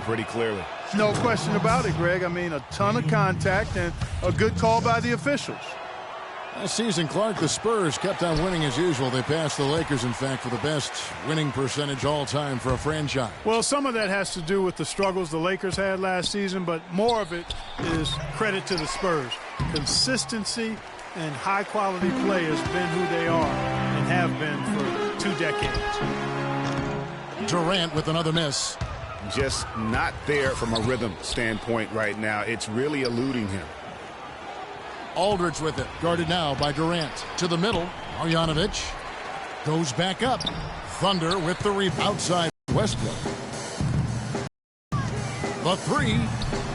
pretty clearly. No question about it, Greg. I mean, a ton of contact and a good call by the officials. Last season, Clark, the Spurs kept on winning as usual. They passed the Lakers, in fact, for the best winning percentage all time for a franchise. Well, some of that has to do with the struggles the Lakers had last season, but more of it is credit to the Spurs. Consistency and high-quality play has been who they are and have been for 2 decades. Durant with another miss. Just not there from a rhythm standpoint right now. It's really eluding him. Aldridge with it, guarded now by Durant. To the middle, Marjanovic goes back up. Thunder with the rebound outside Westbrook. The three,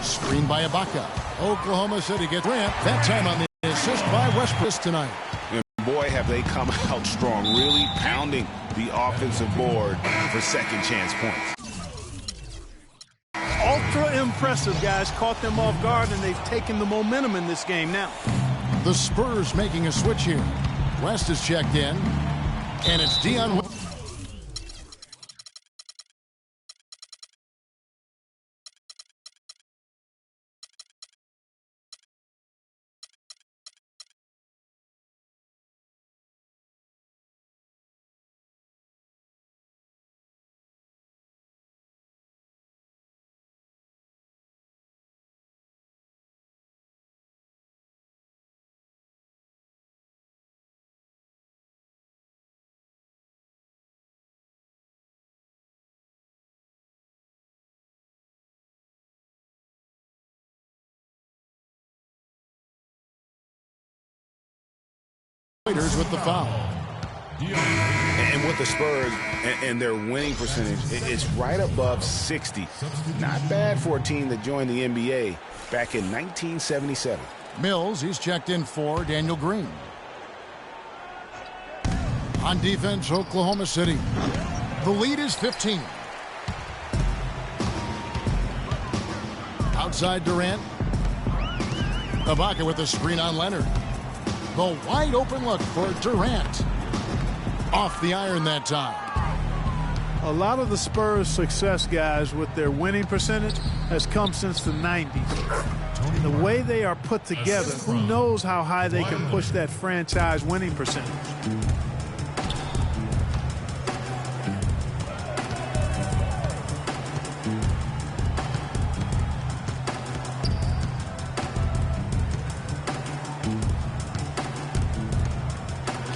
screened by Ibaka. Oklahoma City gets Durant, that time on the assist by Westbrook tonight. And boy, have they come out strong, really pounding the offensive board for second chance points. Ultra impressive, guys. Caught them off guard, and they've taken the momentum in this game now. The Spurs making a switch here. West is checked in, and it's Dion. With the foul. And with the Spurs and their winning percentage, it's right above 60. Not bad for a team that joined the NBA back in 1977. Mills, he's checked in for Daniel Green. On defense, Oklahoma City. The lead is 15. Outside Durant. Ibaka with the screen on Leonard. The wide open look for Durant. Off the iron that time. A lot of the Spurs' success, guys, with their winning percentage has come since the 90s. The way they are put together, who knows how high they can push that franchise winning percentage.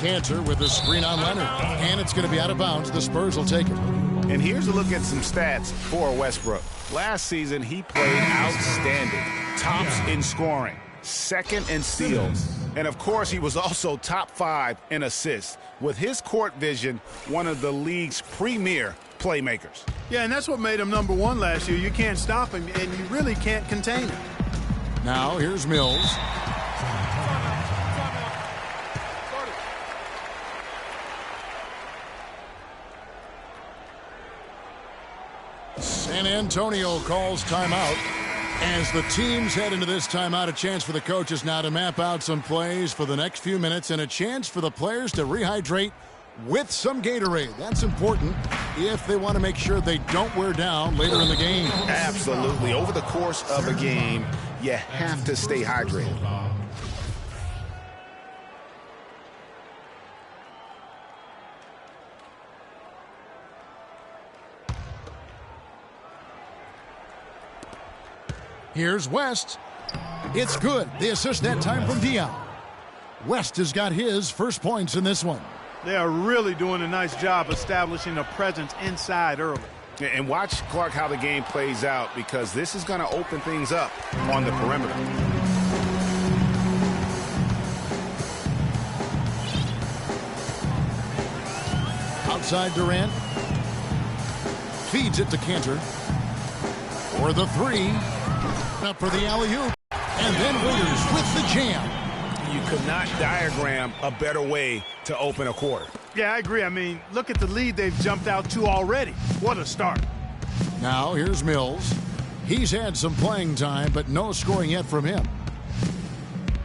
Cantor with the screen on Leonard. And it's going to be out of bounds. The Spurs will take it. And here's a look at some stats for Westbrook. Last season, he played outstanding. Tops in scoring, second in steals. And, of course, he was also top 5 in assists. With his court vision, one of the league's premier playmakers. Yeah, and that's what made him number 1 last year. You can't stop him, and you really can't contain him. Now, here's Mills. San Antonio calls timeout. As the teams head into this timeout, a chance for the coaches now to map out some plays for the next few minutes and a chance for the players to rehydrate with some Gatorade. That's important if they want to make sure they don't wear down later in the game. Absolutely. Over the course of a game, you have to stay hydrated. Here's West. It's good. The assist that time from Dion. West has got his first points in this one. They are really doing a nice job establishing a presence inside early. And watch, Clark, how the game plays out, because this is going to open things up on the perimeter. Outside Durant. Feeds it to Cantor. For the three. Up for the alley-oop. And then Waiters with the jam. You could not diagram a better way to open a quarter. Yeah, I agree. I mean, look at the lead they've jumped out to already. What a start. Now here's Mills. He's had some playing time, but no scoring yet from him.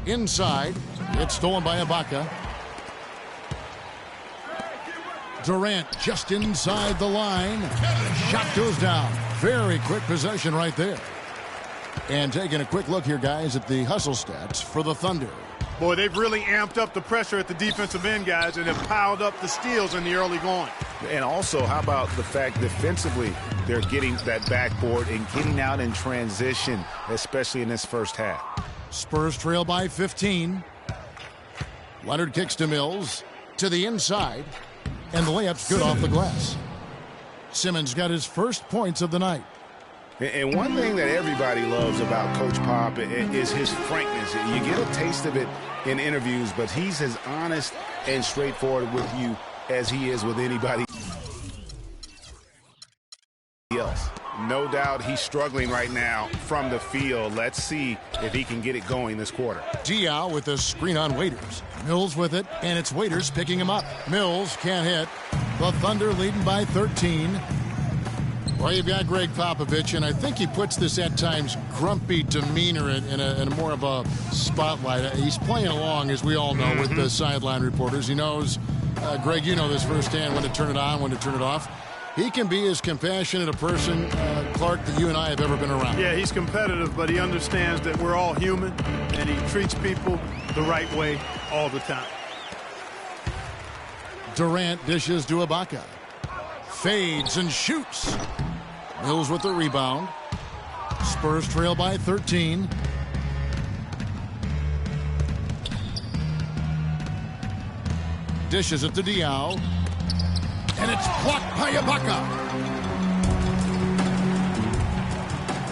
Inside, it's stolen by Ibaka. Durant just inside the line. Shot goes down. Very quick possession right there. And taking a quick look here, guys, at the hustle stats for the Thunder. Boy, they've really amped up the pressure at the defensive end, guys, and have piled up the steals in the early going. And also, how about the fact defensively they're getting that backboard and getting out in transition, especially in this first half. Spurs trail by 15. Leonard kicks to Mills to the inside, and the layup's good off the glass. Simmons got his first points of the night. And one thing that everybody loves about Coach Pop is his frankness. You get a taste of it in interviews, but he's as honest and straightforward with you as he is with anybody else. No doubt he's struggling right now from the field. Let's see if he can get it going this quarter. Diaw with the screen on Waiters. Mills with it, and it's Waiters picking him up. Mills can't hit. The Thunder leading by 13. Well, you've got Greg Popovich, and I think he puts this at times grumpy demeanor in a more of a spotlight. He's playing along, as we all know, with the sideline reporters. He knows, Greg, you know this firsthand, when to turn it on, when to turn it off. He can be as compassionate a person, Clark, that you and I have ever been around. Yeah, he's competitive, but he understands that we're all human, and he treats people the right way all the time. Durant dishes to Ibaka. Fades and shoots. Mills with the rebound. Spurs trail by 13. Dishes it to Diaw. And it's blocked by Ibaka.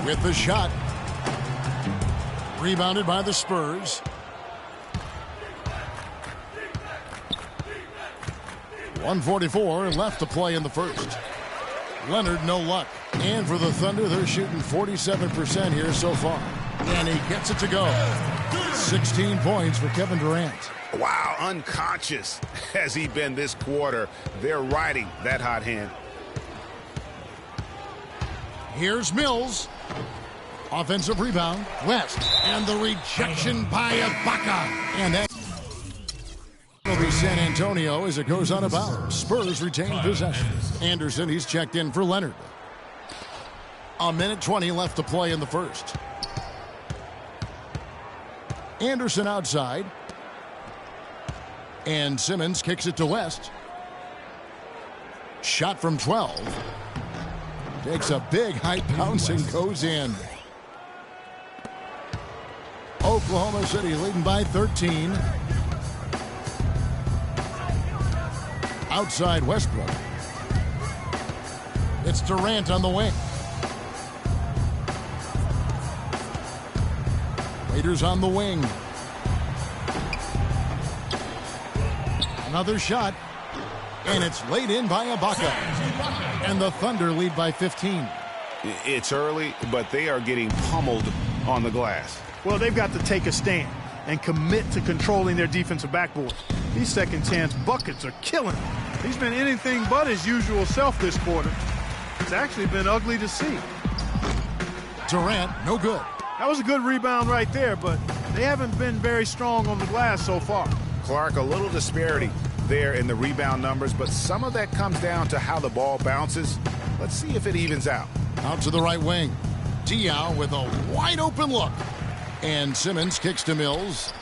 With the shot. Rebounded by the Spurs. 1:44 left to play in the first. Leonard, no luck. And for the Thunder, they're shooting 47% here so far. And he gets it to go. 16 points for Kevin Durant. Wow, unconscious has he been this quarter. They're riding that hot hand. Here's Mills. Offensive rebound. West. And the rejection by Ibaka. And that will be San Antonio as it goes out of bounds. Spurs retain possession. Anderson, he's checked in for Leonard. 1:20 left to play in the first. Anderson outside. And Simmons kicks it to West. Shot from 12. Takes a big high bounce and goes in. Oklahoma City leading by 13. Outside Westbrook. It's Durant on the wing. Waiters on the wing. Another shot. And it's laid in by Ibaka. And the Thunder lead by 15. It's early, but they are getting pummeled on the glass. Well, they've got to take a stand and commit to controlling their defensive backboard. These second-chance buckets are killing him. He's been anything but his usual self this quarter. It's actually been ugly to see. Durant, no good. That was a good rebound right there, but they haven't been very strong on the glass so far. Clark, a little disparity there in the rebound numbers, but some of that comes down to how the ball bounces. Let's see if it evens out. Out to the right wing. Diaw with a wide-open look. And Simmons kicks to Mills.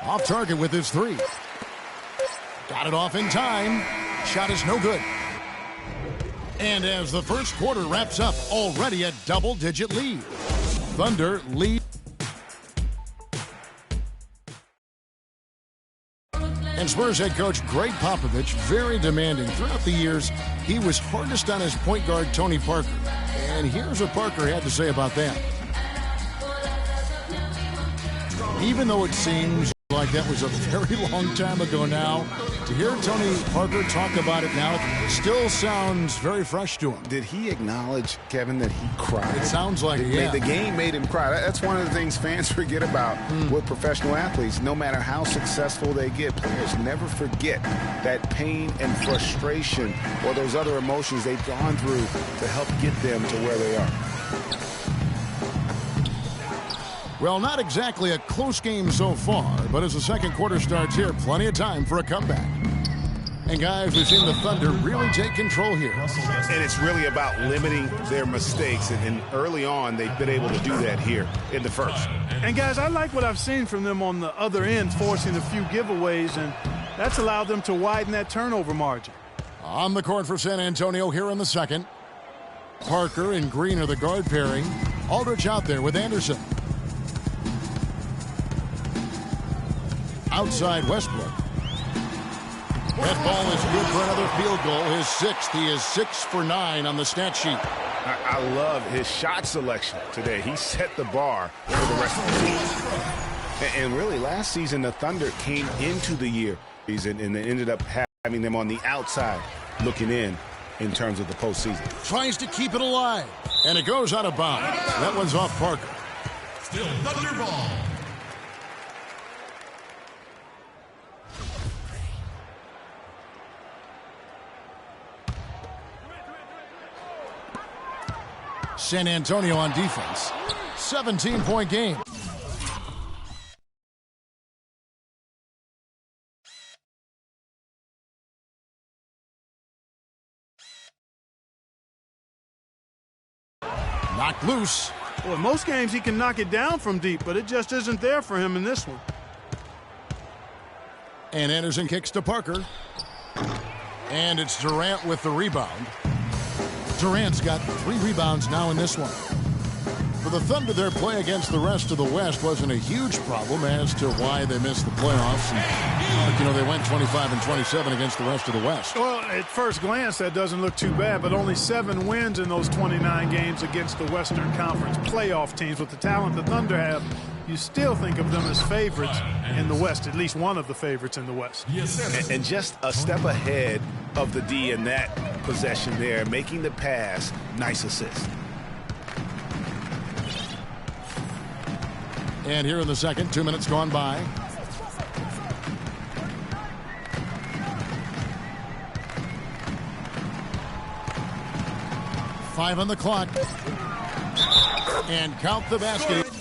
Off target with his three. Got it off in time. Shot is no good. And as the first quarter wraps up, already a double-digit lead. Thunder lead. And Spurs head coach Greg Popovich, very demanding. Throughout the years, he was hardest on his point guard, Tony Parker. And here's what Parker had to say about that. Even though it seems like that was a very long time ago now, to hear Tony Parker talk about it now, it still sounds very fresh to him. Did he acknowledge, Kevin, that he cried? It sounds like it, yeah. The game made him cry. That's one of the things fans forget about with professional athletes. No matter how successful they get, players never forget that pain and frustration or those other emotions they've gone through to help get them to where they are. Well, not exactly a close game so far, but as the second quarter starts here, plenty of time for a comeback. And guys, we've seen the Thunder really take control here. And it's really about limiting their mistakes. And early on, they've been able to do that here in the first. And guys, I like what I've seen from them on the other end, forcing a few giveaways, and that's allowed them to widen that turnover margin. On the court for San Antonio here in the second. Parker and Green are the guard pairing. Aldridge out there with Anderson. Outside Westbrook. That ball is good for another field goal, his sixth. He is 6 for 9 on the stat sheet. I love his shot selection today. He set the bar for the rest of the team. And really, last season, the Thunder came into the year and they ended up having them on the outside looking in terms of the postseason. Tries to keep it alive, and it goes out of bounds. That one's off Parker. Still Thunder ball. San Antonio on defense. 17-point game. Knocked loose. Well, in most games he can knock it down from deep, but it just isn't there for him in this one. And Anderson kicks to Parker. And it's Durant with the rebound. Durant's got 3 rebounds now in this one. For the Thunder, their play against the rest of the West wasn't a huge problem as to why they missed the playoffs. And, they went 25-27 against the rest of the West. Well, at first glance, that doesn't look too bad, but only 7 wins in those 29 games against the Western Conference playoff teams. With the talent the Thunder have, you still think of them as favorites in the West, at least one of the favorites in the West. And just a step ahead of the D in that possession there, making the pass. Nice assist. And here in the second, 2 minutes gone by. Five on the clock. And count the basket.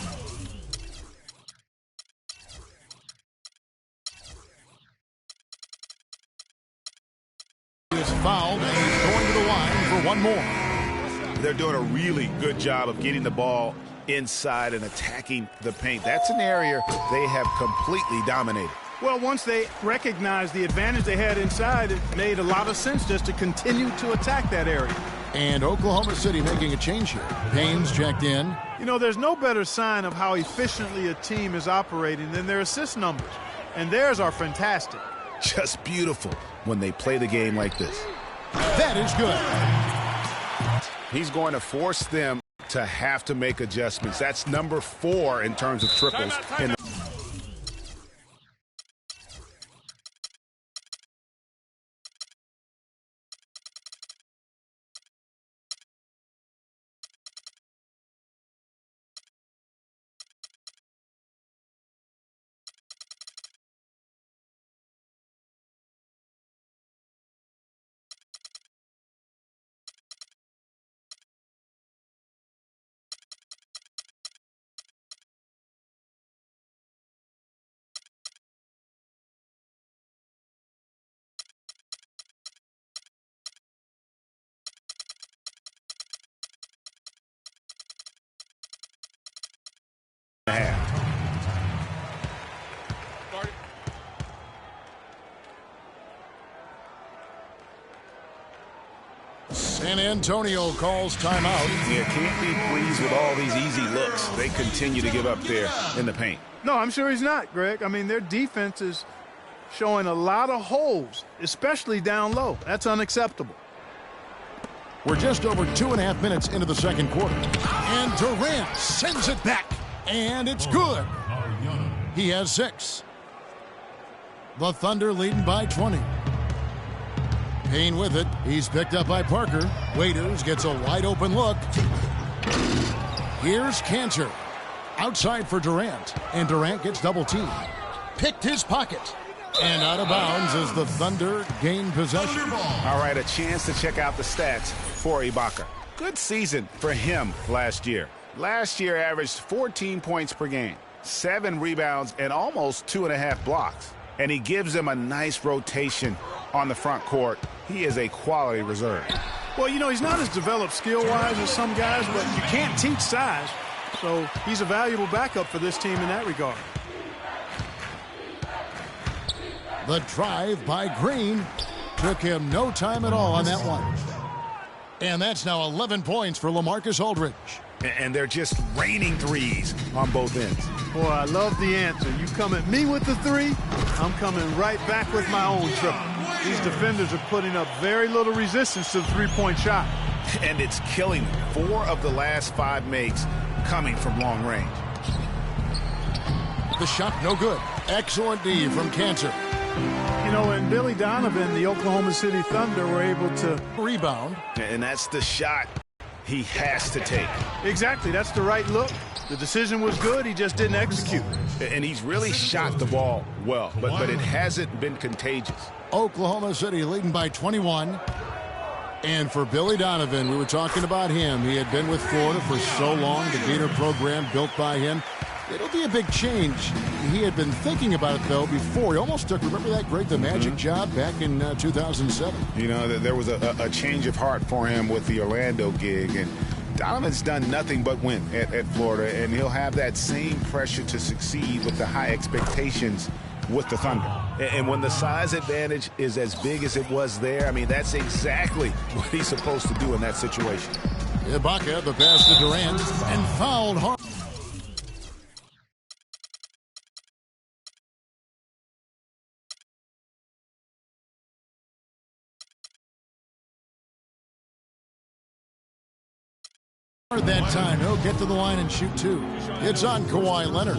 He is fouled, and he's going to the line for one more. They're doing a really good job of getting the ball inside and attacking the paint. That's an area they have completely dominated. Well, once they recognized the advantage they had inside, it made a lot of sense just to continue to attack that area. And Oklahoma City making a change here. Payne's checked in. There's no better sign of how efficiently a team is operating than their assist numbers. And theirs are fantastic. Just beautiful when they play the game like this. That is good. He's going to force them to have to make adjustments. That's number 4 in terms of triples. San Antonio calls timeout. Yeah, can't be pleased with all these easy looks they continue to give up there in the paint. No, I'm sure he's not, Greg. I mean, their defense is showing a lot of holes, especially down low. That's unacceptable. We're just over 2.5 minutes into the second quarter. And Durant sends it back. And it's good. He has 6. The Thunder leading by 20. Payne with it. He's picked up by Parker. Waiters gets a wide open look. Here's Cantor. Outside for Durant. And Durant gets double teamed. Picked his pocket. And out of bounds as the Thunder gain possession. All right, a chance to check out the stats for Ibaka. Good season for him last year. Last year averaged 14 points per game, 7 rebounds, and almost 2.5 blocks. and he gives them a nice rotation on the front court. He is a quality reserve. Well, you know, he's not as developed skill-wise as some guys, but you can't teach size. So he's a valuable backup for this team in that regard. The drive by Green took him no time at all on that one. And that's now 11 points for LaMarcus Aldridge. And they're just raining threes on both ends. Boy, I love the answer. You come at me with the three, I'm coming right back with my own triple. These defenders are putting up very little resistance to the three-point shot. And it's killing them. 4 of the last 5 makes coming from long range. The shot no good. Excellent D from Cantor. You know, and Billy Donovan, the Oklahoma City Thunder, were able to rebound. And that's the shot he has to take. Exactly. That's the right look. The decision was good. He just didn't execute. And he's really shot the ball well, but it hasn't been contagious. Oklahoma City leading by 21. And for Billy Donovan, we were talking about him. He had been with Florida for so long, the Gator program built by him. It'll be a big change. He had been thinking about it, though, before. He almost took, remember that great The Magic job back in 2007? You know, there was a change of heart for him with the Orlando gig. And Donovan's done nothing but win at Florida. And he'll have that same pressure to succeed with the high expectations with the Thunder. And when the size advantage is as big as it was there, I mean, that's exactly what he's supposed to do in that situation. Ibaka, the pass to Durant, and fouled hard. That time, he'll get to the line and shoot 2. It's on Kawhi Leonard.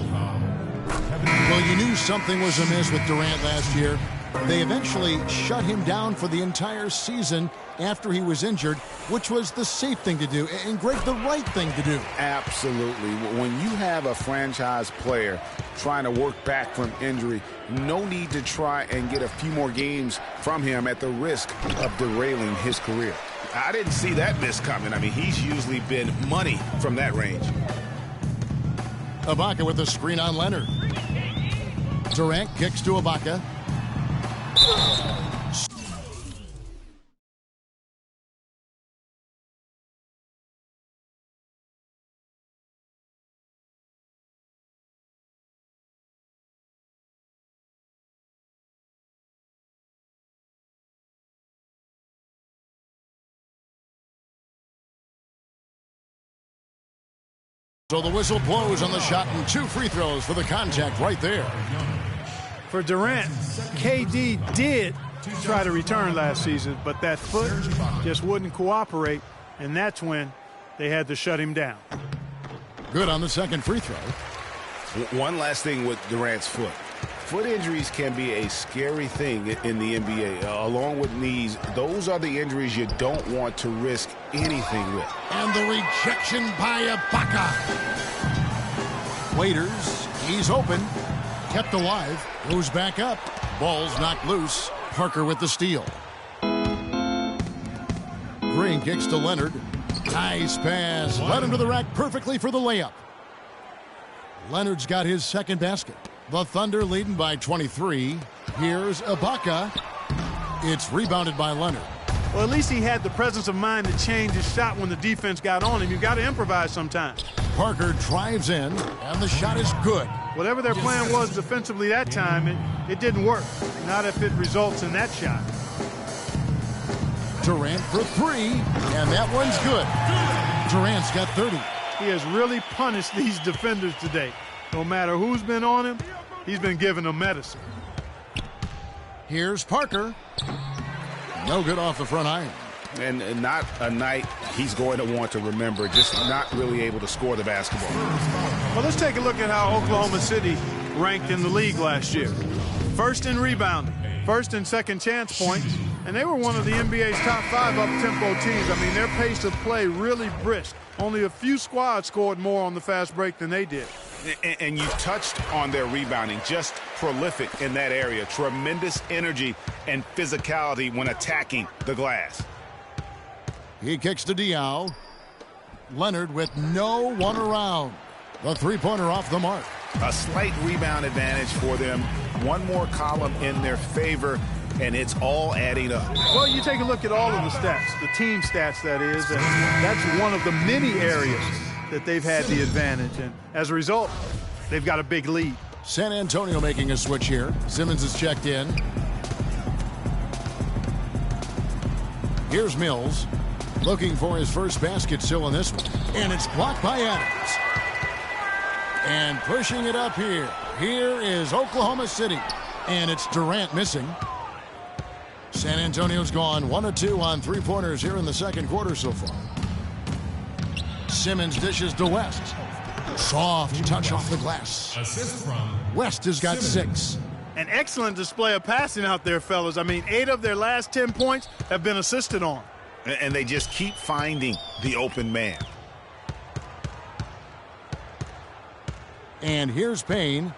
Well, you knew something was amiss with Durant last year. They eventually shut him down for the entire season after he was injured, which was the safe thing to do, and Greg, the right thing to do. Absolutely. When you have a franchise player trying to work back from injury, no need to try and get a few more games from him at the risk of derailing his career. I didn't see that miss coming. I mean, he's usually been money from that range. Ibaka with the screen on Leonard. Durant kicks to Ibaka. So the whistle blows on the shot and 2 free throws for the contact right there. For Durant, KD did try to return last season, but that foot just wouldn't cooperate, and that's when they had to shut him down. Good on the second free throw. One last thing with Durant's foot. Foot injuries can be a scary thing in the NBA. Along with knees, those are the injuries you don't want to risk anything with. And the rejection by Ibaka. Waiters, he's open. Kept alive. Goes back up. Ball's knocked loose. Parker with the steal. Green kicks to Leonard. Nice pass. Led him to the rack perfectly for the layup. Leonard's got his second basket. The Thunder leading by 23. Here's Ibaka. It's rebounded by Leonard. Well, at least he had the presence of mind to change his shot when the defense got on him. You got to improvise sometimes. Parker drives in, and the shot is good. Whatever their plan was defensively that time, it didn't work. Not if it results in that shot. Durant for 3, and that one's good. Durant's got 30. He has really punished these defenders today. No matter who's been on him, he's been giving them medicine. Here's Parker. No good off the front iron. And not a night he's going to want to remember, just not really able to score the basketball. Well, let's take a look at how Oklahoma City ranked in the league last year. First in rebounding, first and second chance points, and they were one of the NBA's top 5 up-tempo teams. I mean, their pace of play really brisk. Only a few squads scored more on the fast break than they did. And you touched on their rebounding, just prolific in that area. Tremendous energy and physicality when attacking the glass. He kicks to Diaw. Leonard with no one around. The three-pointer off the mark. A slight rebound advantage for them one more column in their favor, and it's all adding up. Well, you take a look at all of the stats, the team stats, that is, and that's one of the many areas that they've had the advantage. And as a result, they've got a big lead. San Antonio making a switch here. Simmons is checked in. Here's Mills, looking for his first basket still in this one. And it's blocked by Adams. And pushing it up here. Here is Oklahoma City. And it's Durant missing. San Antonio's gone 1 of 2 on three-pointers here in the second quarter so far. Simmons dishes to West. Soft touch off the glass. Assist from West has got 6. An excellent display of passing out there, fellas. I mean, 8 of their last 10 points have been assisted on. And they just keep finding the open man. And here's Payne.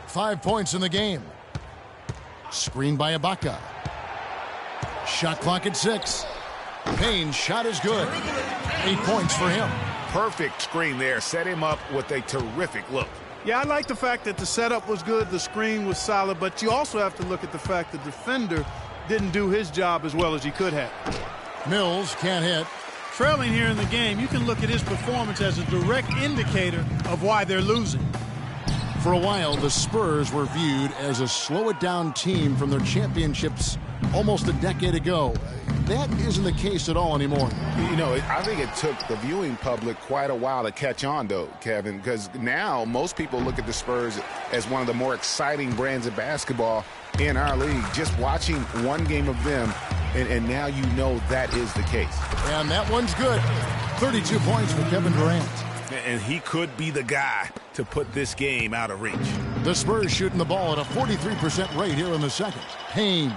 5 points in the game. Screen by Ibaka. Shot clock at 6. Payne's shot is good. 8 points for him. Perfect screen there. Set him up with a terrific look. Yeah, I like the fact that the setup was good, the screen was solid, but you also have to look at the fact the defender didn't do his job as well as he could have. Mills can't hit. Trailing here in the game, you can look at his performance as a direct indicator of why they're losing. For a while, the Spurs were viewed as a slow-it-down team from their championships almost a decade ago. That isn't the case at all anymore. You know, I think it took the viewing public quite a while to catch on, though, Kevin, because now most people look at the Spurs as one of the more exciting brands of basketball in our league. Just watching one game of them, and now you know that is the case. And that one's good. 32 points for Kevin Durant. And he could be the guy to put this game out of reach. The Spurs shooting the ball at a 43% rate here in the second. Payne.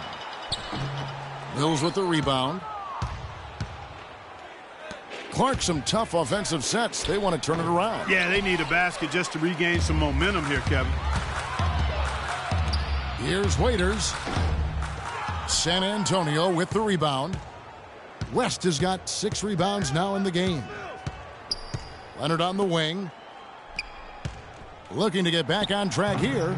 Mills with the rebound. Clark, some tough offensive sets. They want to turn it around. Yeah, they need a basket just to regain some momentum here, Kevin. Here's Waiters. San Antonio with the rebound. West has got 6 rebounds now in the game. Leonard on the wing. Looking to get back on track here.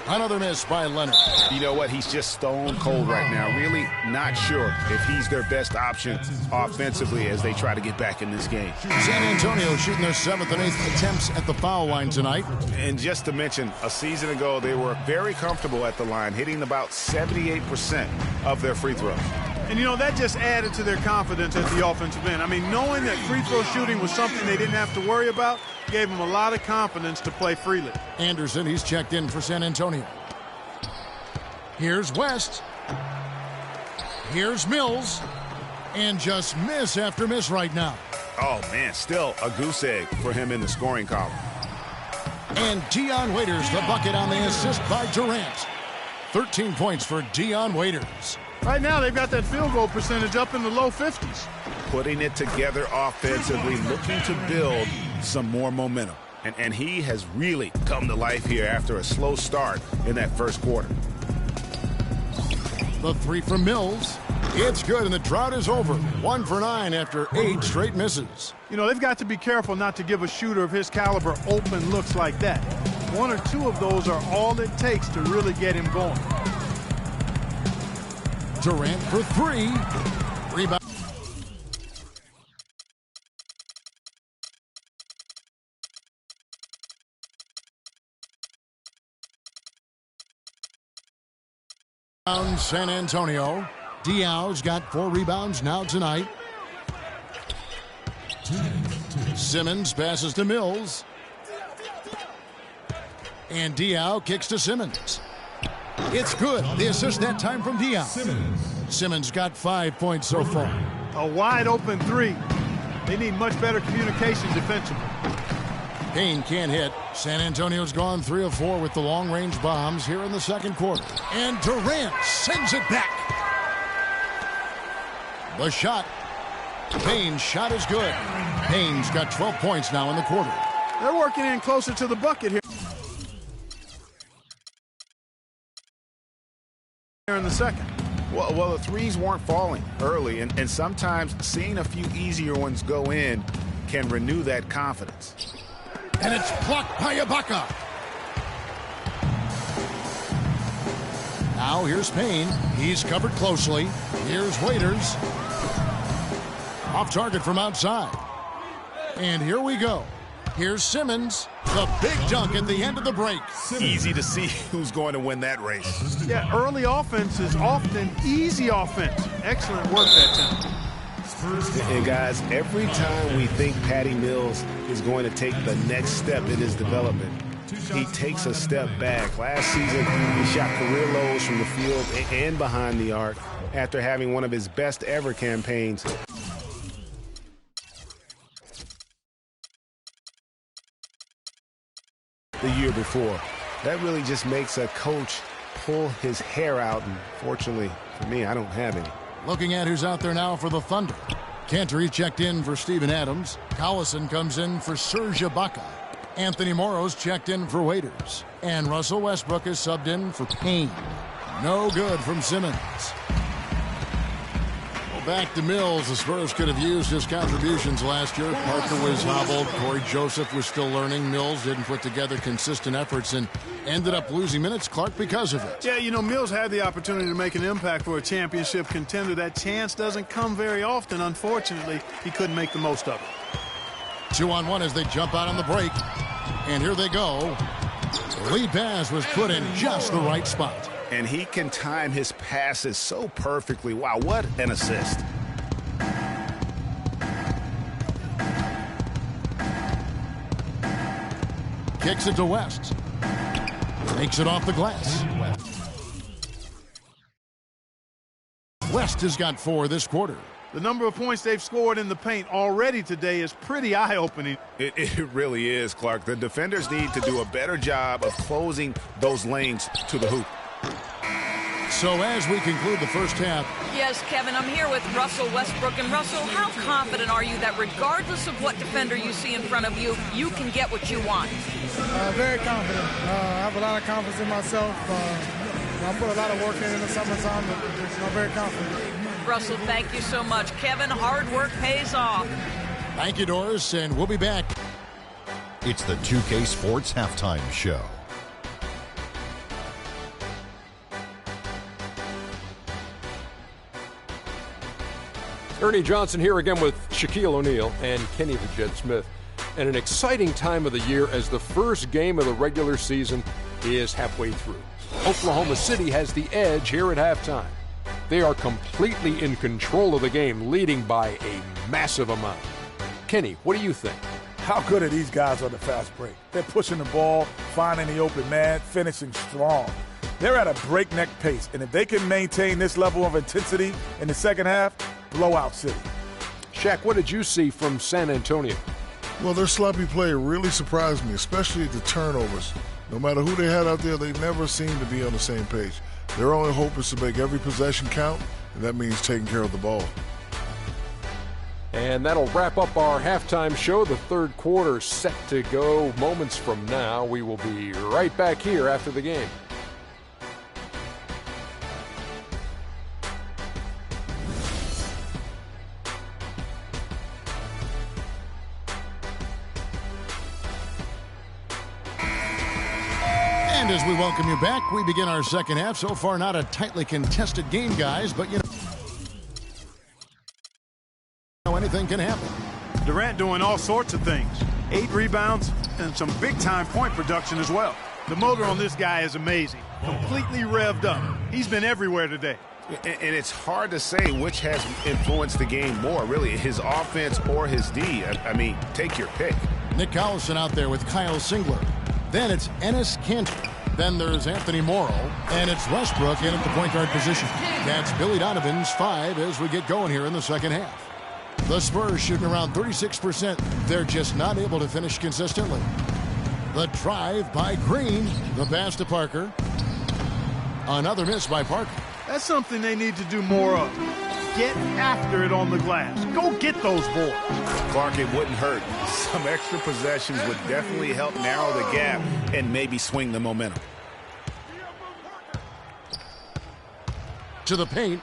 Another miss by Leonard. You know what? He's just stone cold right now. Really not sure if he's their best option offensively as they try to get back in this game. San Antonio shooting their 7th and 8th attempts at the foul line tonight. And just to mention, a season ago, they were very comfortable at the line, hitting about 78% of their free throws. And, you know, that just added to their confidence at the offensive end. I mean, knowing that free throw shooting was something they didn't have to worry about gave them a lot of confidence to play freely. Anderson, he's checked in for San Antonio. Here's West. Here's Mills. And just miss after miss right now. Oh, man, still a goose egg for him in the scoring column. And Dion Waiters, the bucket on the assist by Durant. 13 points for Dion Waiters. Right now, they've got that field goal percentage up in the low 50s. Putting it together offensively, looking to build some more momentum. And he has really come to life here after a slow start in that first quarter. The 3 from Mills. It's good, and the drought is over. 1 for 9 after 8 straight misses. You know, they've got to be careful not to give a shooter of his caliber open looks like that. 1 or 2 of those are all it takes to really get him going. Durant for 3. Rebound. San Antonio. Diaw's got 4 rebounds now tonight. Simmons passes to Mills. And Diaw kicks to Simmons. It's good. The assist that time from Diaw. Simmons got 5 points so far. A wide open 3. They need much better communication defensively. Payne can't hit. San Antonio's gone 3 of 4 with the long-range bombs here in the second quarter. And Durant sends it back. The shot. Payne's shot is good. Payne's got 12 points now in the quarter. They're working in closer to the bucket here in the second. Well, the threes weren't falling early, and sometimes seeing a few easier ones go in can renew that confidence. And it's blocked by Ibaka. Now here's Payne. He's covered closely. Here's Waiters. Off target from outside. And here we go. Here's Simmons. The big dunk at the end of the break. Easy to see who's going to win that race. Yeah, early offense is often easy offense. Excellent work that time. And guys, every time we think Patty Mills is going to take the next step in his development, he takes a step back. Last season, he shot career lows from the field and behind the arc after having one of his best ever campaigns. The year before. That really just makes a coach pull his hair out, and fortunately for me, I don't have any. Looking at who's out there now for the Thunder. Cantor checked in for Steven Adams. Collison comes in for Serge Ibaka. Anthony Morrow's checked in for Waiters. And Russell Westbrook is subbed in for Payne. No good from Simmons. Back to Mills. The Spurs could have used his contributions last year. Parker was hobbled. Corey Joseph was still learning. Mills didn't put together consistent efforts and ended up losing minutes, Clark, because of it. Yeah, you know, Mills had the opportunity to make an impact for a championship contender. That chance doesn't come very often. Unfortunately, he couldn't make the most of it. 2-on-1 as they jump out on the break. And here they go. The lead pass was put in just the right spot. And he can time his passes so perfectly. Wow, what an assist. Kicks it to West. Takes it off the glass. West has got 4 this quarter. The number of points they've scored in the paint already today is pretty eye-opening. It really is, Clark. The defenders need to do a better job of closing those lanes to the hoop. So as we conclude the first half. Yes, Kevin, I'm here with Russell Westbrook. And Russell, how confident are you that regardless of what defender you see in front of you, you can get what you want? Very confident. I have a lot of confidence in myself. I put a lot of work in the summertime, but I'm very confident. Russell, thank you so much. Kevin, hard work pays off. Thank you, Doris, and we'll be back. It's the 2K Sports Halftime Show. Ernie Johnson here again with Shaquille O'Neal and Kenny the Jet Smith. And an exciting time of the year as the first game of the regular season is halfway through. Oklahoma City has the edge here at halftime. They are completely in control of the game, leading by a massive amount. Kenny, what do you think? How good are these guys on the fast break? They're pushing the ball, finding the open man, finishing strong. They're at a breakneck pace, and if they can maintain this level of intensity in the second half, blowout city. Shaq, what did you see from San Antonio? Well, their sloppy play really surprised me, especially the turnovers. No matter who they had out there, they never seemed to be on the same page. Their only hope is to make every possession count, and that means taking care of the ball. And that'll wrap up our halftime show. The third quarter set to go moments from now. We will be right back here after the game. And as we welcome you back, we begin our second half. So far, not a tightly contested game, guys, but you know anything can happen. Durant doing all sorts of things. 8 rebounds and some big-time point production as well. The motor on this guy is amazing. Completely revved up. He's been everywhere today. And it's hard to say which has influenced the game more, really, his offense or his D. I mean, take your pick. Nick Collison out there with Kyle Singler. Then it's Enes Kanter. Then there's Anthony Morrow. And it's Westbrook in at the point guard position. That's Billy Donovan's 5 as we get going here in the second half. The Spurs shooting around 36%. They're just not able to finish consistently. The drive by Green. The pass to Parker. Another miss by Parker. That's something they need to do more of. Get after it on the glass. Go get those boards. Clark, it wouldn't hurt. Some extra possessions would definitely help narrow the gap and maybe swing the momentum. To the paint.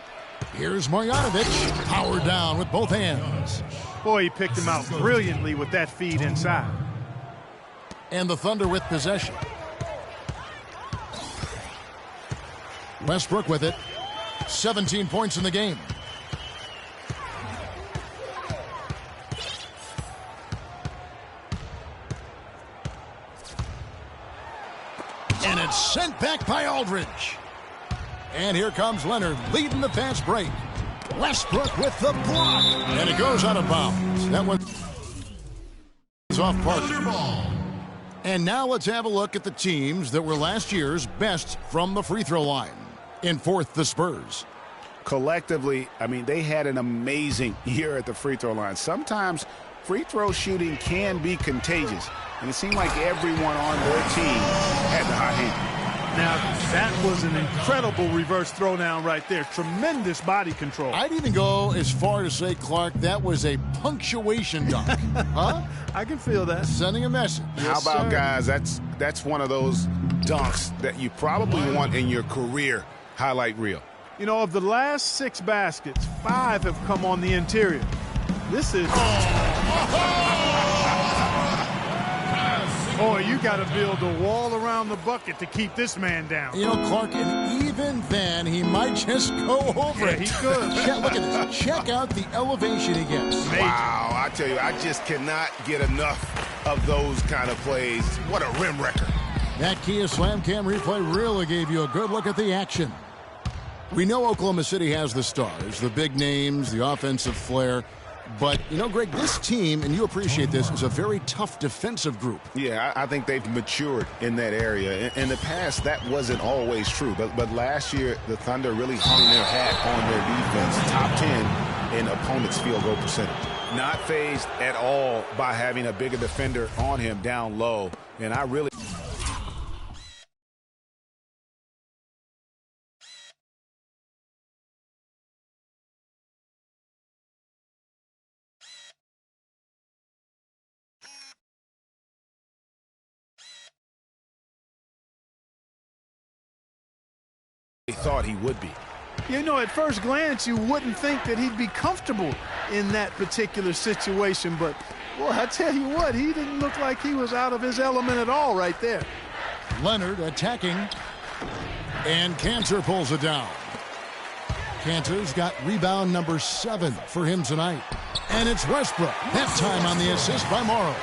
Here's Marjanovic. Powered down with both hands. Boy, he picked him out brilliantly with that feed inside. And the Thunder with possession. Westbrook with it. 17 points in the game. And it's sent back by Aldridge. And here comes Leonard leading the fast break. Westbrook with the block. And it goes out of bounds. That one is off Parker. And now let's have a look at the teams that were last year's best from the free throw line. In fourth, the Spurs. Collectively, I mean, they had an amazing year at the free throw line. Sometimes free throw shooting can be contagious. And it seemed like everyone on their team had the hot hand. Now, that was an incredible reverse throwdown right there. Tremendous body control. I'd even go as far to say, Clark, that was a punctuation dunk. Huh? I can feel that. Sending a message. How about, guys, that's one of those dunks that you probably want in your career highlight reel. You know, of the last 6 baskets, 5 have come on the interior. This is... Oh, you got to build a wall around the bucket to keep this man down. You know, Clark, and even then, he might just go over it. He could. Look at this. Check out the elevation he gets. Major. Wow, I tell you, I just cannot get enough of those kind of plays. What a rim wrecker. That Kia Slam Cam replay really gave you a good look at the action. We know Oklahoma City has the stars, the big names, the offensive flair. But, you know, Greg, this team, and you appreciate this, is a very tough defensive group. Yeah, I think they've matured in that area. In the past, that wasn't always true. But last year, the Thunder really hung their hat on their defense. Top 10 in opponents' field goal percentage. Not fazed at all by having a bigger defender on him down low. And I really... thought he would be. You know, at first glance, you wouldn't think that he'd be comfortable in that particular situation. But, boy, I tell you what, he didn't look like he was out of his element at all right there. Leonard attacking. And Cantor pulls it down. Cantor's got rebound number 7 for him tonight. And it's Westbrook. That time on the assist by Morrow.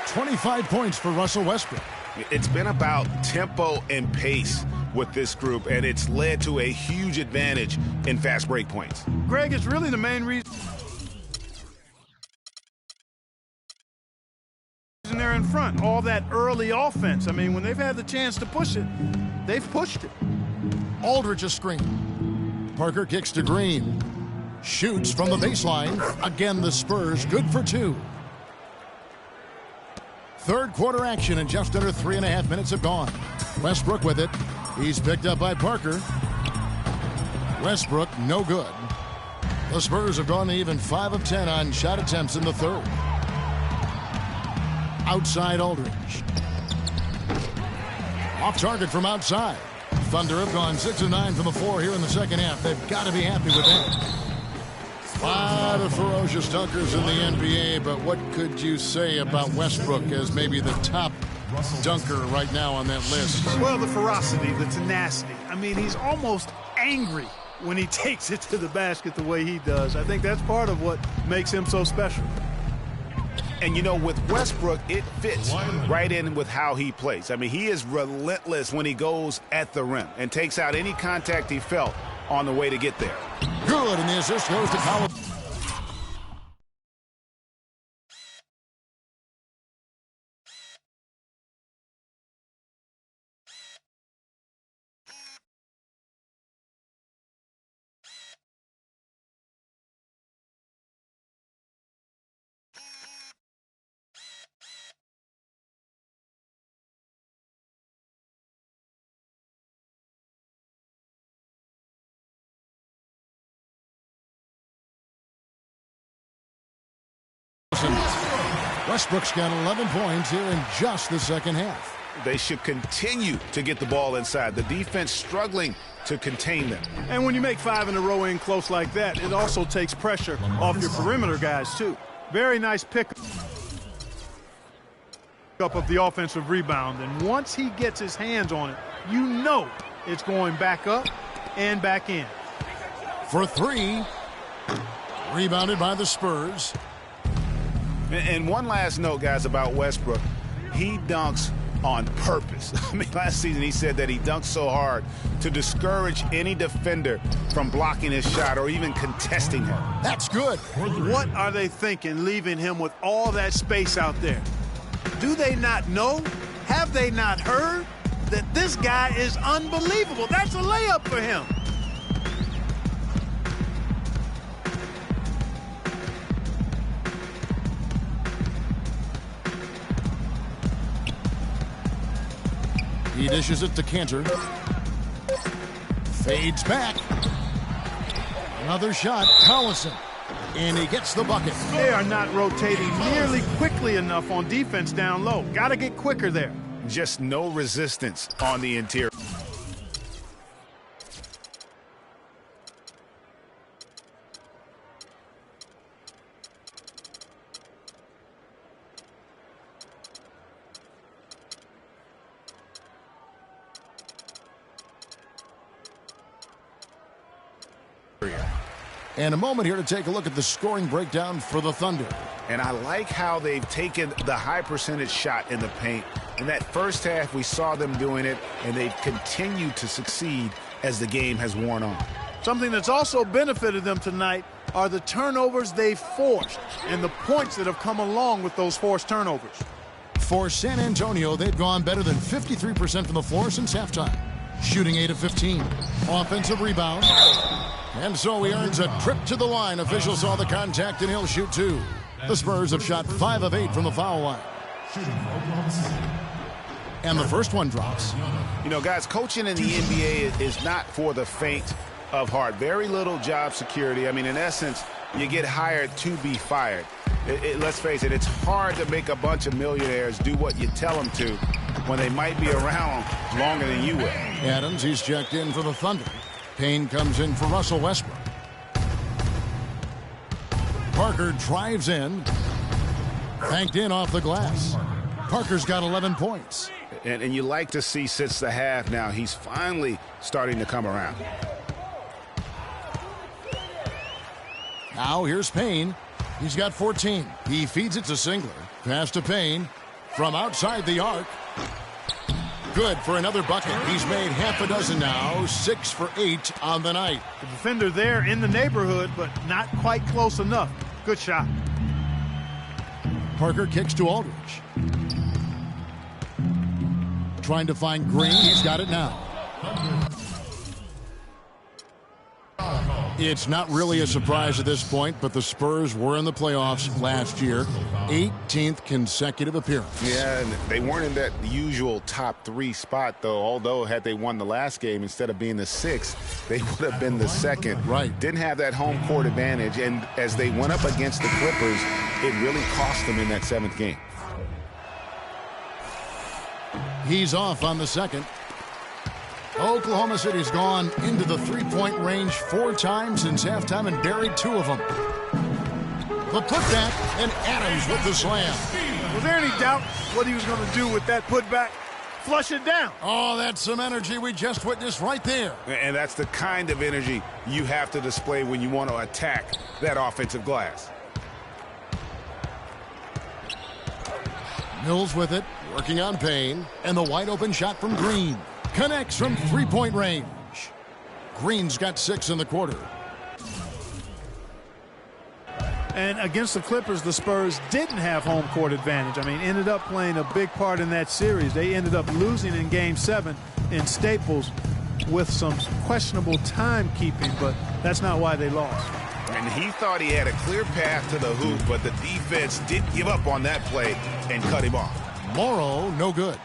25 points for Russell Westbrook. It's been about tempo and pace with this group, and it's led to a huge advantage in fast break points. Greg, it's really the main reason they're in front. All that early offense. I mean, when they've had the chance to push it, they've pushed it. Aldridge a screen. Parker kicks to Green. Shoots from the baseline. Again, the Spurs good for 2. Third quarter action, and just under 3.5 minutes have gone. Westbrook with it. He's picked up by Parker. Westbrook, no good. The Spurs have gone to even 5 of 10 on shot attempts in the third. Outside Aldridge. Off target from outside. Thunder have gone 6 of 9 from the floor here in the second half. They've got to be happy with that. A lot of ferocious dunkers in the NBA, but what could you say about Westbrook as maybe the top dunker right now on that list? Well, the ferocity, the tenacity. I mean, he's almost angry when he takes it to the basket the way he does. I think that's part of what makes him so special. And, you know, with Westbrook, it fits right in with how he plays. I mean, he is relentless when he goes at the rim and takes out any contact he felt on the way to get there. Good, and the assist goes to Collins. Westbrook's got 11 points here in just the second half. They should continue to get the ball inside. The defense struggling to contain them. And when you make 5 in a row in close like that, it also takes pressure off your perimeter guys, too. Very nice pickup of the offensive rebound. And once he gets his hands on it, you know it's going back up and back in. For three. Rebounded by the Spurs. And one last note, guys, about Westbrook. He dunks on purpose. I mean, last season he said that he dunks so hard to discourage any defender from blocking his shot or even contesting her. That's good. What are they thinking, leaving him with all that space out there? Do they not know? Have they not heard that this guy is unbelievable? That's a layup for him. He dishes it to Cantor. Fades back. Another shot, Collison. And he gets the bucket. They are not rotating nearly quickly enough on defense down low. Got to get quicker there. Just no resistance on the interior. And a moment here to take a look at the scoring breakdown for the Thunder. And I like how they've taken the high percentage shot in the paint. In that first half, we saw them doing it, and they've continued to succeed as the game has worn on. Something that's also benefited them tonight are the turnovers they've forced and the points that have come along with those forced turnovers. For San Antonio, they've gone better than 53% from the floor since halftime. Shooting 8 of 15. Offensive rebound. And so he earns a trip to the line. Officials saw the contact and he'll shoot 2. The Spurs have shot 5 of 8 from the foul line. And the first one drops. You know, guys, coaching in the NBA is not for the faint of heart. Very little job security. I mean, in essence, you get hired to be fired. Let's face it, it's hard to make a bunch of millionaires do what you tell them to when they might be around longer than you will. Adams, he's checked in for the Thunder. Payne comes in for Russell Westbrook. Parker drives in. Banked in off the glass. Parker's got 11 points. And you like to see since the half now, he's finally starting to come around. Now here's Payne. He's got 14. He feeds it to Singler. Pass to Payne from outside the arc. Good for another bucket. He's made half a dozen now. 6 for 8 on the night. The defender there in the neighborhood, but not quite close enough. Good shot. Parker kicks to Aldridge. Trying to find Green. He's got it now. It's not really a surprise at this point, but the Spurs were in the playoffs last year. 18th consecutive appearance. Yeah, and they weren't in that usual top 3 spot, though. Although, had they won the last game, instead of being the 6th, they would have been the 2nd. Right. Didn't have that home court advantage, and as they went up against the Clippers, it really cost them in that 7th game. He's off on the second. Oklahoma City's gone into the three-point range 4 times since halftime and buried 2 of them. The putback, and Adams with the slam. Was there any doubt what he was going to do with that putback? Flush it down. Oh, that's some energy we just witnessed right there. And that's the kind of energy you have to display when you want to attack that offensive glass. Mills with it, working on Payne, and the wide-open shot from Green. Connects from three-point range. Green's got 6 in the quarter. And against the Clippers, the Spurs didn't have home court advantage. I mean, ended up playing a big part in that series. They ended up losing in Game 7 in Staples with some questionable timekeeping, but that's not why they lost. And he thought he had a clear path to the hoop, but the defense did give up on that play and cut him off. Morrow, no good.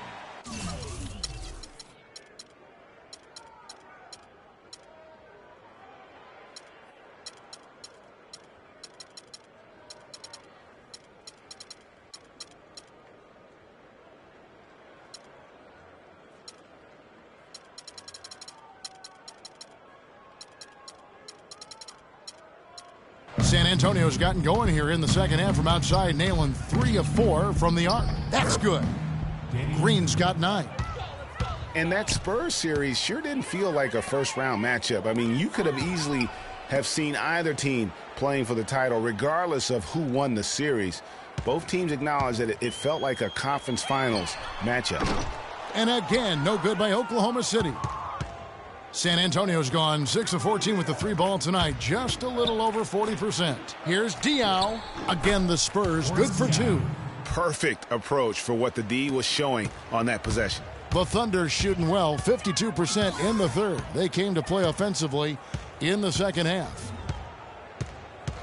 San Antonio's gotten going here in the second half from outside, nailing 3 of 4 from the arc. That's good. Green's got 9. And that Spurs series sure didn't feel like a first-round matchup. I mean, you could have easily have seen either team playing for the title, regardless of who won the series. Both teams acknowledged that it felt like a conference finals matchup. And again, no good by Oklahoma City. San Antonio's gone 6 of 14 with the 3 ball tonight, just a little over 40%. Here's Diaw. Again, the Spurs, good for 2. Perfect approach for what the D was showing on that possession. The Thunder shooting well, 52% in the third. They came to play offensively in the second half.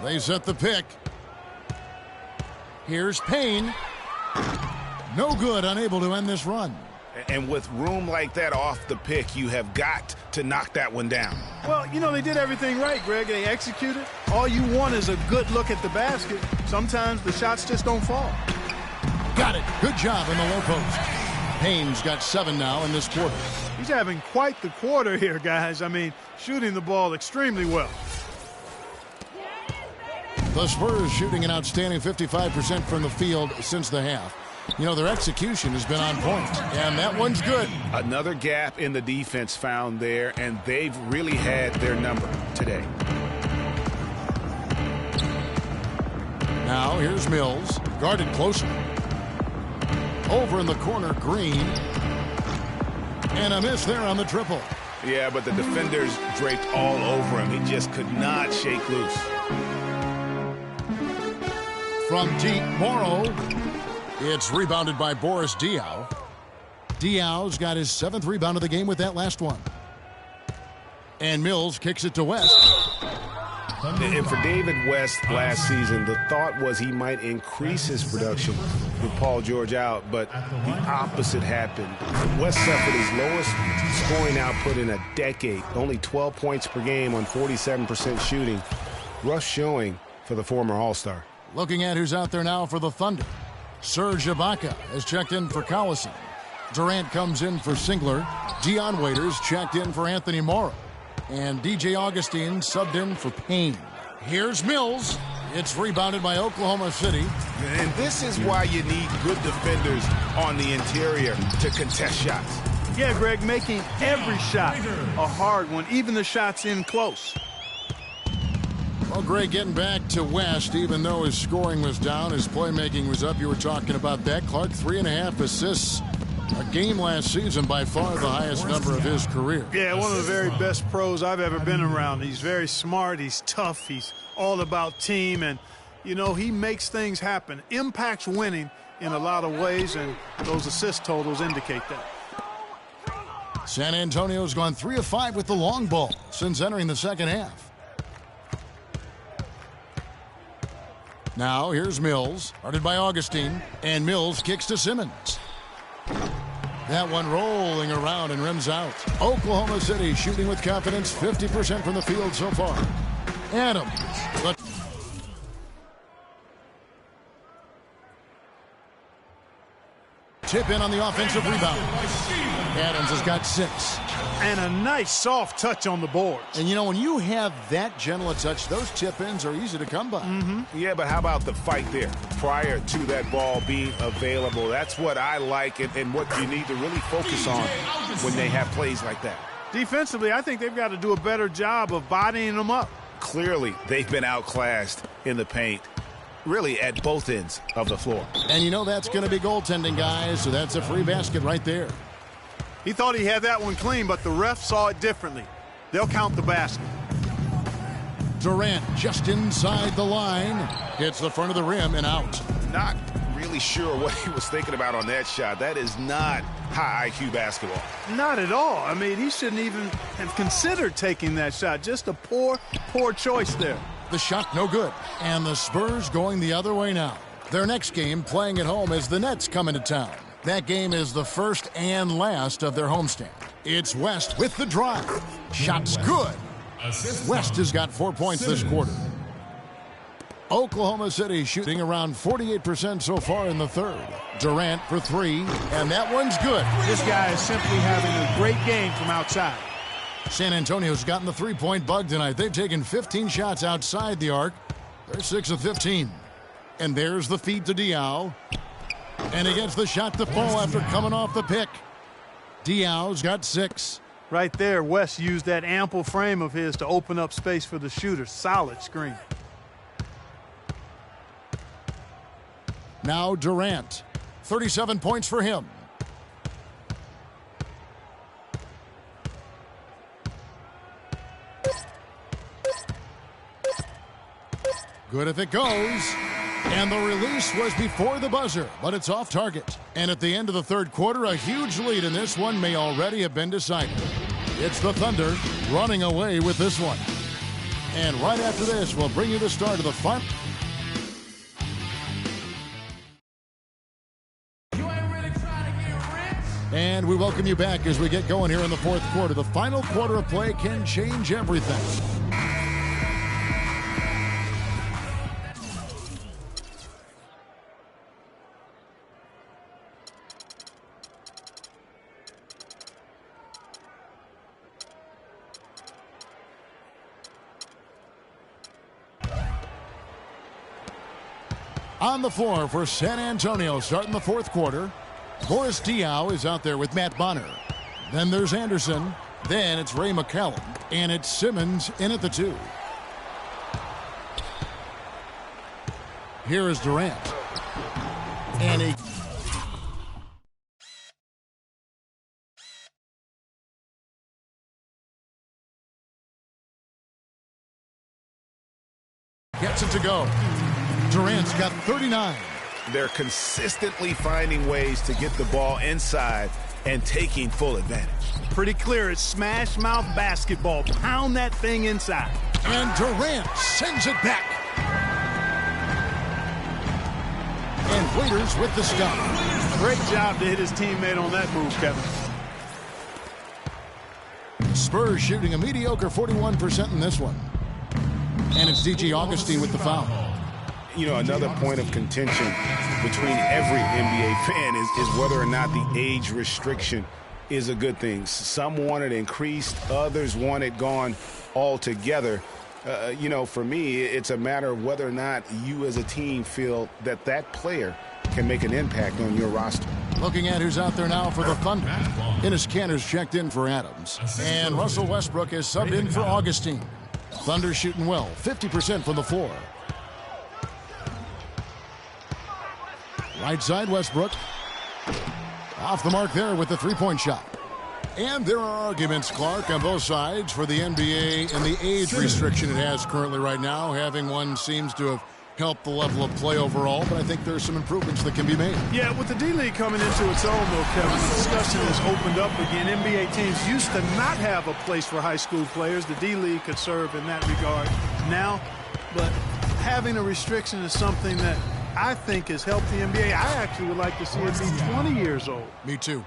They set the pick. Here's Payne. No good, unable to end this run. And with room like that off the pick, you have got to knock that one down. Well, you know, they did everything right, Greg. They executed. All you want is a good look at the basket. Sometimes the shots just don't fall. Got it. Good job in the low post. Payne's got 7 now in this quarter. He's having quite the quarter here, guys. I mean, shooting the ball extremely well. The Spurs shooting an outstanding 55% from the field since the half. You know, their execution has been on point, and that one's good. Another gap in the defense found there, and they've really had their number today. Now here's Mills, guarded closely. Over in the corner, Green. And a miss there on the triple. Yeah, but the defenders draped all over him. He just could not shake loose. From deep, Morrow. It's rebounded by Boris Diaw. Diaw's got his 7th rebound of the game with that last one. And Mills kicks it to West. And for David West last season, the thought was he might increase his production with Paul George out, but the opposite happened. West suffered his lowest scoring output in a decade, only 12 points per game on 47% shooting. Rough showing for the former All-Star. Looking at who's out there now for the Thunder. Serge Ibaka has checked in for Collison. Durant comes in for Singler. Dion Waiters checked in for Anthony Morrow. And DJ Augustine subbed in for Payne. Here's Mills. It's rebounded by Oklahoma City. And this is why you need good defenders on the interior to contest shots. Yeah, Greg, making every shot a hard one, even the shots in close. Well, Greg, getting back to West, even though his scoring was down, his playmaking was up. You were talking about that. Clark, 3.5 assists a game last season, by far the highest number of his career. Yeah, one of the very best pros I've ever been around. He's very smart. He's tough. He's all about team. And, you know, he makes things happen. Impacts winning in a lot of ways, and those assist totals indicate that. San Antonio's gone 3 of 5 with the long ball since entering the second half. Now here's Mills, guarded by Augustine, and Mills kicks to Simmons. That one rolling around and rims out. Oklahoma City shooting with confidence, 50% from the field so far. Adams. But tip in on the offensive rebound. Adams has got 6. And a nice soft touch on the boards. And, you know, when you have that gentle a touch, those tip-ins are easy to come by. Yeah, but how about the fight there prior to that ball being available? That's what I like and what you need to really focus on when they have plays like that. Defensively, I think they've got to do a better job of bodying them up. Clearly, they've been outclassed in the paint, really at both ends of the floor. And you know that's going to be goaltending, guys, so that's a free basket right there. He thought he had that one clean, but the ref saw it differently. They'll count the basket. Durant just inside the line. Hits the front of the rim and out. Not really sure what he was thinking about on that shot. That is not high IQ basketball. Not at all. I mean, he shouldn't even have considered taking that shot. Just a poor choice there. The shot no good. And the Spurs going the other way now. Their next game playing at home as the Nets come into town. That game is the first and last of their homestand. It's West with the drive. Shot's good. West has got 4 points this quarter. Oklahoma City shooting around 48% so far in the third. Durant for 3, and that one's good. This guy is simply having a great game from outside. San Antonio's gotten the three-point bug tonight. They've taken 15 shots outside the arc. They're 6 of 15. And there's the feed to Diaw. And he gets the shot to fall after coming off the pick. Diaw's got 6. Right there, West used that ample frame of his to open up space for the shooter. Solid screen. Now Durant. 37 points for him. Good if it goes. And the release was before the buzzer, but it's off target. And at the end of the third quarter, a huge lead in this one may already have been decided. It's the Thunder running away with this one. And right after this, we'll bring you the start of the final. And we welcome you back as we get going here in the fourth quarter. The final quarter of play can change everything. On the floor for San Antonio starting the fourth quarter, Boris Diaw is out there with Matt Bonner. Then there's Anderson. Then it's Ray McCallum. And it's Simmons in at the 2. Here is Durant. And he gets it to go. Durant's got 39. They're consistently finding ways to get the ball inside and taking full advantage. Pretty clear it's smash mouth basketball. Pound that thing inside. And Durant sends it back. And Waiters with the stop. Great job to hit his teammate on that move, Kevin. Spurs shooting a mediocre 41% in this one. And it's D.J. Augustine with the foul. You know, another point of contention between every NBA fan is whether or not the age restriction is a good thing. Some want it increased, others want it gone altogether. You know, for me, it's a matter of whether or not you as a team feel that that player can make an impact on your roster. Looking at who's out there now for the Thunder. Enes Kanter's checked in for Adams. And Russell Westbrook is subbed in for Augustine. Thunder shooting well, 50% from the floor. Right side, Westbrook. Off the mark there with the three-point shot. And there are arguments, Clark, on both sides for the NBA and the age restriction it has currently right now. Having one seems to have helped the level of play overall, but I think there's some improvements that can be made. Yeah, with the D-League coming into its own, though, Kevin, the discussion has opened up again. NBA teams used to not have a place for high school players. The D-League could serve in that regard now, but having a restriction is something that I think has helped the NBA. I actually would like to see it be 20 years old. Me too.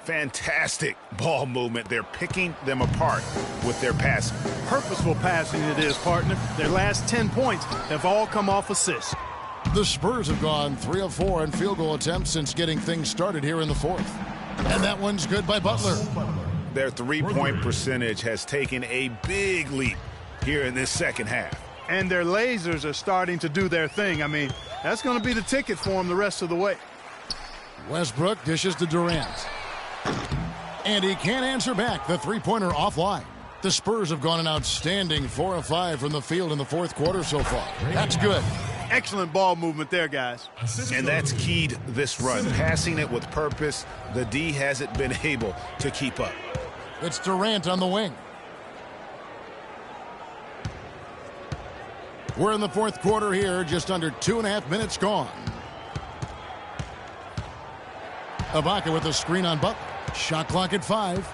Fantastic ball movement. They're picking them apart with their passing. Purposeful passing it is, partner. Their last 10 points have all come off assists. The Spurs have gone 3 of 4 in field goal attempts since getting things started here in the fourth. And that one's good by Butler. Their three-point percentage has taken a big leap here in this second half. And their lasers are starting to do their thing. I mean, that's going to be the ticket for them the rest of the way. Westbrook dishes to Durant. And he can't answer back. The three-pointer offline. The Spurs have gone an outstanding 4 of 5 from the field in the fourth quarter so far. That's good. Excellent ball movement there, guys. And that's keyed this run. Passing it with purpose. The D hasn't been able to keep up. It's Durant on the wing. We're in the fourth quarter here, just under 2.5 minutes gone. Ibaka with a screen on Butler. Shot clock at 5.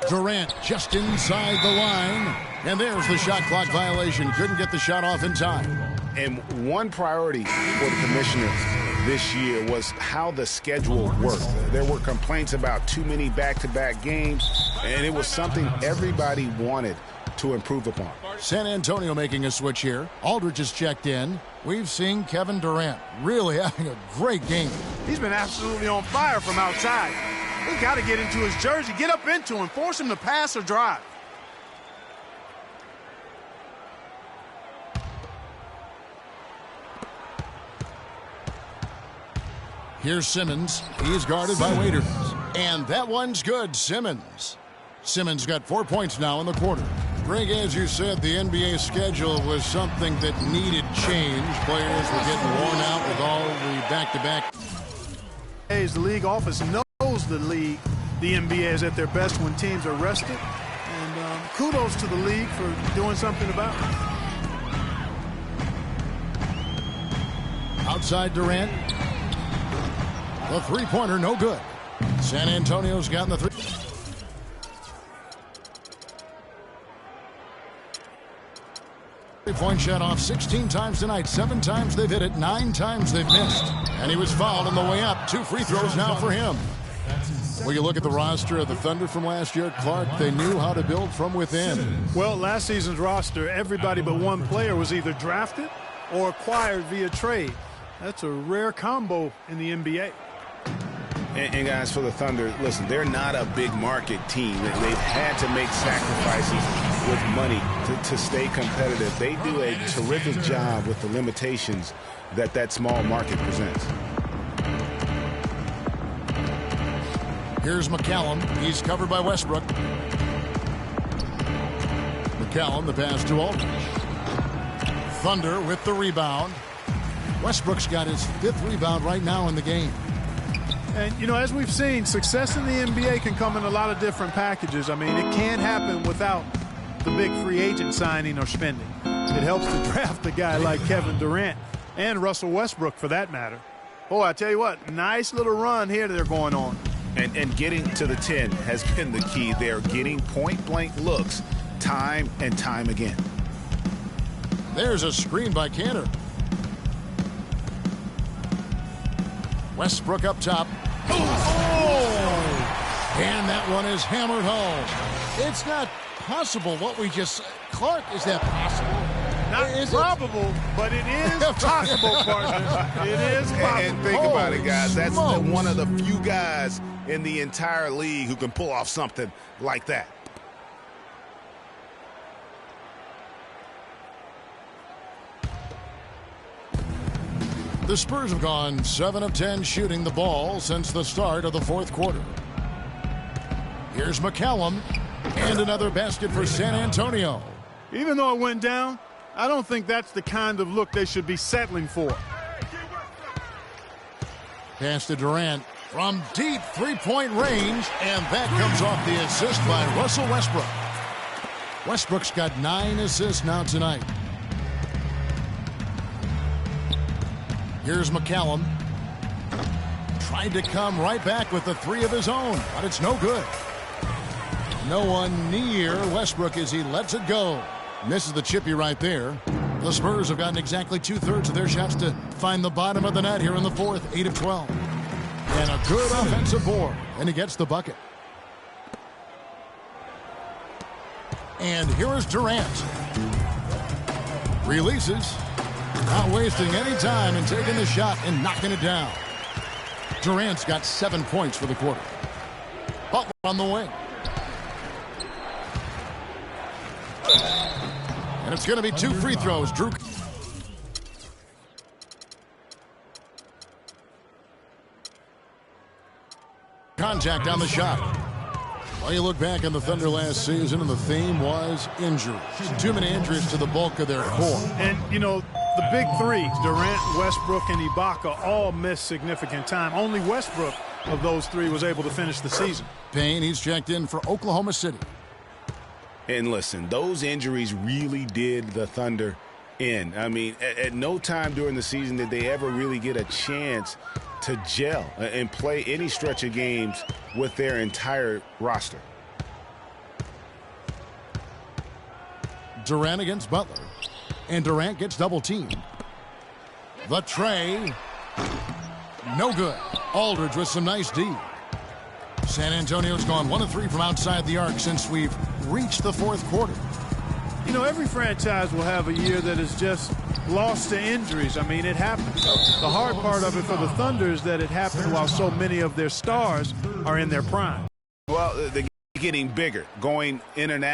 Durant just inside the line. And there's the shot clock violation. Couldn't get the shot off in time. And one priority for the commissioners this year was how the schedule worked. There were complaints about too many back-to-back games, and it was something everybody wanted to improve upon. San Antonio making a switch here. Aldridge is checked in. We've seen Kevin Durant really having a great game. He's been absolutely on fire from outside. He's got to get into his jersey, get up into him, force him to pass or drive. Here's Simmons. He's guarded by Waiters. And that one's good. Simmons got 4 points now in the quarter. Greg, as you said, the NBA schedule was something that needed change. Players were getting worn out with all the back-to-back. The league office knows the NBA is at their best when teams are rested. And kudos to the league for doing something about it. Outside Durant. The three-pointer, no good. San Antonio's gotten the three. Three-point shot off 16 times tonight. 7 times they've hit it. 9 times they've missed. And he was fouled on the way up. 2 free throws now for him. Well, you look at the roster of the Thunder from last year, Clark, they knew how to build from within. Well, last season's roster, everybody but one player was either drafted or acquired via trade. That's a rare combo in the NBA. And guys, for the Thunder, listen, they're not a big market team. They've had to make sacrifices with money to stay competitive. They do a terrific job with the limitations that small market presents. Here's McCallum. He's covered by Westbrook. McCallum, the pass to Aldridge. Thunder with the rebound. Westbrook's got his 5th rebound right now in the game. And, you know, as we've seen, success in the NBA can come in a lot of different packages. I mean, it can't happen without the big free agent signing or spending. It helps to draft a guy like Kevin Durant and Russell Westbrook, for that matter. Boy, I tell you what, nice little run here they're going on. And getting to the 10 has been the key. They're getting point-blank looks time and time again. There's a screen by Kanter. Westbrook up top. Oh! And that one is hammered home. It's not possible what we just... Clark, is that possible? Not probable, but it is possible, partner. It is possible. And think about it, guys. That's one of the few guys in the entire league who can pull off something like that. The Spurs have gone 7 of 10 shooting the ball since the start of the 4th quarter. Here's McCallum, and another basket for San Antonio. Even though it went down, I don't think that's the kind of look they should be settling for. Pass to Durant from deep three-point range, and that comes off the assist by Russell Westbrook. Westbrook's got 9 assists now tonight. Here's McCallum. Tried to come right back with the 3 of his own, but it's no good. No one near Westbrook as he lets it go. Misses the chippy right there. The Spurs have gotten exactly 2/3 of their shots to find the bottom of the net here in the 4th, 8 of 12. And a good offensive board, and he gets the bucket. And here is Durant. Releases. Not wasting any time and taking the shot and knocking it down. Durant's got 7 points for the quarter. Butler on the wing. And it's going to be 2 free throws. Drew. Contact on the shot. Well, you look back on the Thunder last season, and the theme was injuries. Too many injuries to the bulk of their core. And, you know, the big 3, Durant, Westbrook, and Ibaka, all missed significant time. Only Westbrook of those 3 was able to finish the season. Payne, he's checked in for Oklahoma City. And listen, those injuries really did the Thunder in. I mean, at no time during the season did they ever really get a chance to gel and play any stretch of games with their entire roster. Durant against Butler. And Durant gets double-teamed. The tray. No good. Aldridge with some nice D. San Antonio's gone 1 of 3 from outside the arc since we've reached the 4th quarter. You know, every franchise will have a year that is just lost to injuries. I mean, it happens. The hard part of it for the Thunder is that it happened while so many of their stars are in their prime. Well, they're getting bigger, going international.